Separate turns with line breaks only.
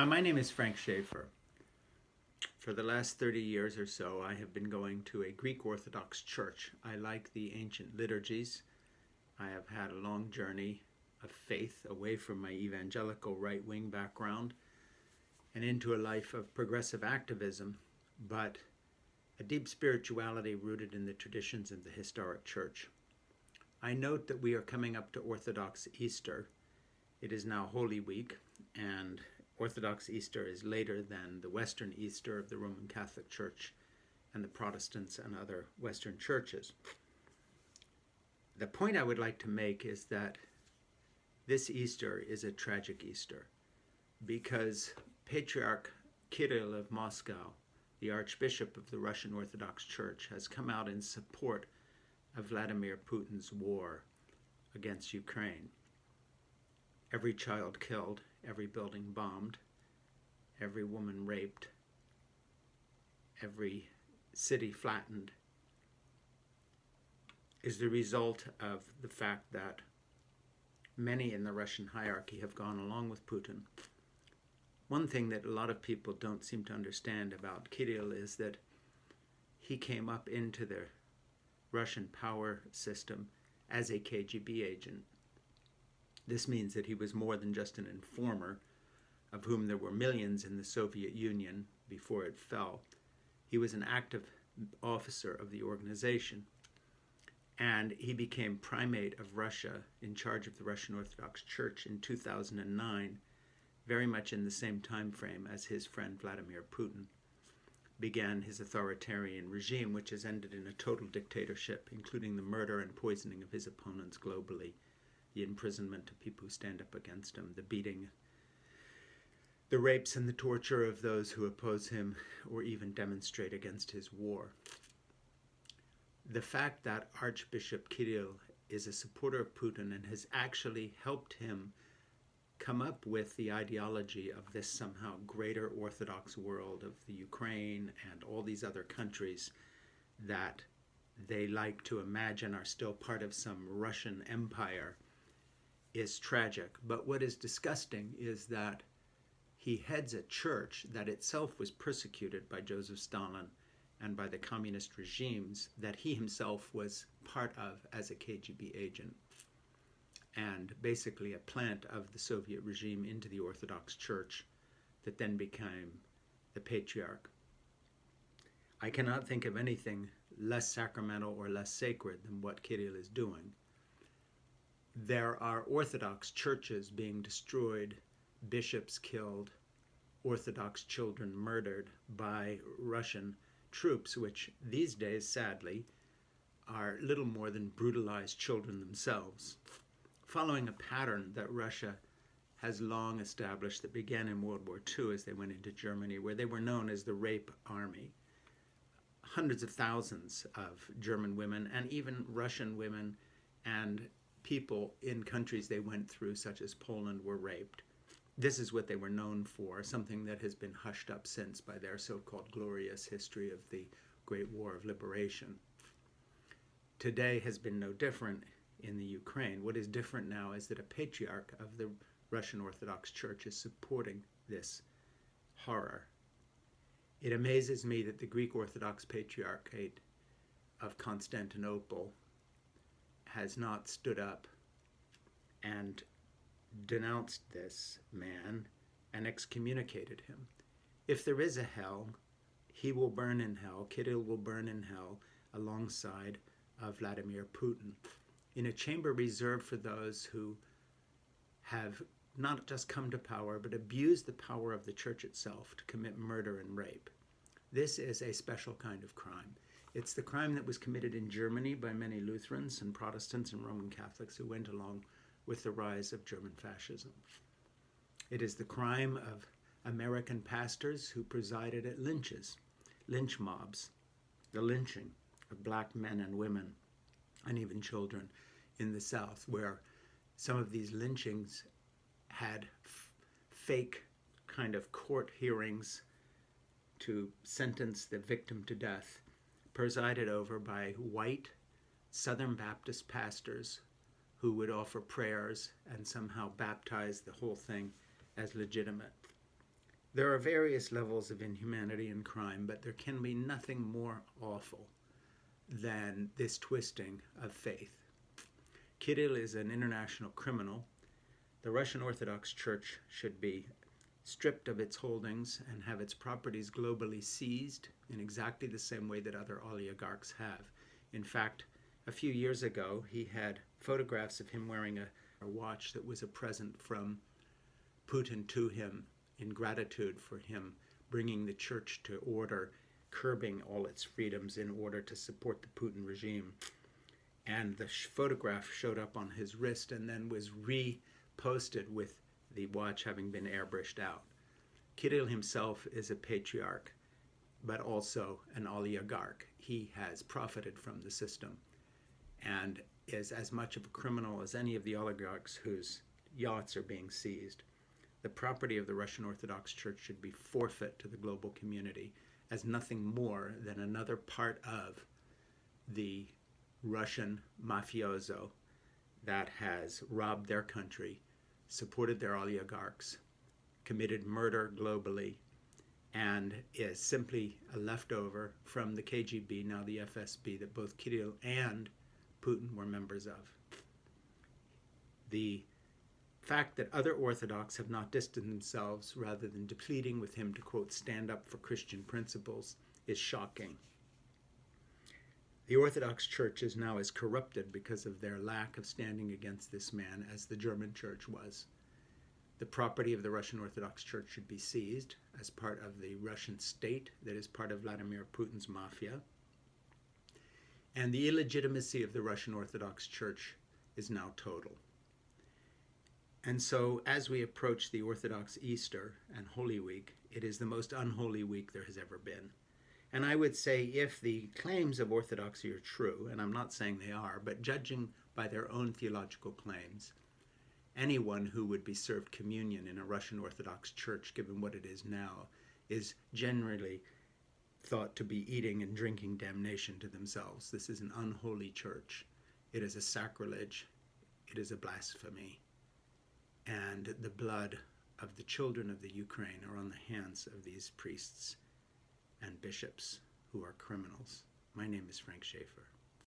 My name is Frank Schaeffer. For the last 30 years or so, I have been going to a Greek Orthodox church. I like the ancient liturgies. I have had a long journey of faith away from my evangelical right-wing background and into a life of progressive activism, but a deep spirituality rooted in the traditions of the historic church. I note that we are coming up to Orthodox Easter. It is now Holy Week, and Orthodox Easter is later than the Western Easter of the Roman Catholic Church and the Protestants and other Western churches. The point I would like to make is that this Easter is a tragic Easter because Patriarch Kirill of Moscow, the Archbishop of the Russian Orthodox Church, has come out in support of Vladimir Putin's war against Ukraine. Every child killed, every building bombed, every woman raped, every city flattened is the result of the fact that many in the Russian hierarchy have gone along with Putin. One thing that a lot of people don't seem to understand about Kirill is that he came up into the Russian power system as a KGB agent. This means that he was more than just an informer, of whom there were millions in the Soviet Union before it fell. He was an active officer of the organization, and he became primate of Russia in charge of the Russian Orthodox Church in 2009, very much in the same time frame as his friend Vladimir Putin began his authoritarian regime, which has ended in a total dictatorship, including the murder and poisoning of his opponents globally, the imprisonment of people who stand up against him, the beating, the rapes and the torture of those who oppose him or even demonstrate against his war. The fact that Archbishop Kirill is a supporter of Putin and has actually helped him come up with the ideology of this somehow greater Orthodox world of the Ukraine and all these other countries that they like to imagine are still part of some Russian empire is tragic. But what is disgusting is that he heads a church that itself was persecuted by Joseph Stalin and by the communist regimes that he himself was part of as a KGB agent, and basically a plant of the Soviet regime into the Orthodox Church that then became the Patriarch. I cannot think of anything less sacramental or less sacred than what Kirill is doing. There are Orthodox churches being destroyed, bishops killed, Orthodox children murdered by Russian troops, which these days, sadly, are little more than brutalized children themselves, following a pattern that Russia has long established that began in World War II as they went into Germany, where they were known as the rape army. Hundreds of thousands of German women and even Russian women and people in countries they went through, such as Poland, were raped. This is what they were known for, something that has been hushed up since by their so-called glorious history of the Great War of Liberation. Today has been no different in the Ukraine. What is different now is that a patriarch of the Russian Orthodox Church is supporting this horror. It amazes me that the Greek Orthodox Patriarchate of Constantinople has not stood up and denounced this man and excommunicated him. If there is a hell, he will burn in hell, Kirill will burn in hell alongside of Vladimir Putin, in a chamber reserved for those who have not just come to power, but abused the power of the church itself to commit murder and rape. This is a special kind of crime. It's the crime that was committed in Germany by many Lutherans and Protestants and Roman Catholics who went along with the rise of German fascism. It is the crime of American pastors who presided at lynches, lynch mobs, the lynching of black men and women and even children in the South, where some of these lynchings had fake kind of court hearings to sentence the victim to death, presided over by white Southern Baptist pastors who would offer prayers and somehow baptize the whole thing as legitimate. There are various levels of inhumanity and crime, but there can be nothing more awful than this twisting of faith. Kirill is an international criminal. The Russian Orthodox Church should be stripped of its holdings and have its properties globally seized in exactly the same way that other oligarchs have. In fact, a few years ago, he had photographs of him wearing a watch that was a present from Putin to him in gratitude for him bringing the church to order, curbing all its freedoms in order to support the Putin regime. And the photograph showed up on his wrist and then was reposted with the watch having been airbrushed out. Kirill himself is a patriarch, but also an oligarch. He has profited from the system and is as much of a criminal as any of the oligarchs whose yachts are being seized. The property of the Russian Orthodox Church should be forfeit to the global community as nothing more than another part of the Russian mafioso that has robbed their country, supported their oligarchs, committed murder globally, and is simply a leftover from the KGB, now the FSB, that both Kirill and Putin were members of. The fact that other Orthodox have not distanced themselves rather than depleting with him to, quote, stand up for Christian principles is shocking. The Orthodox Church is now as corrupted because of their lack of standing against this man as the German Church was. The property of the Russian Orthodox Church should be seized as part of the Russian state that is part of Vladimir Putin's mafia. And the illegitimacy of the Russian Orthodox Church is now total. And so, as we approach the Orthodox Easter and Holy Week, it is the most unholy week there has ever been. And I would say if the claims of Orthodoxy are true, and I'm not saying they are, but judging by their own theological claims, anyone who would be served communion in a Russian Orthodox Church, given what it is now, is generally thought to be eating and drinking damnation to themselves. This is an unholy church. It is a sacrilege. It is a blasphemy. And the blood of the children of the Ukraine are on the hands of these priests and bishops who are criminals. My name is Frank Schaeffer.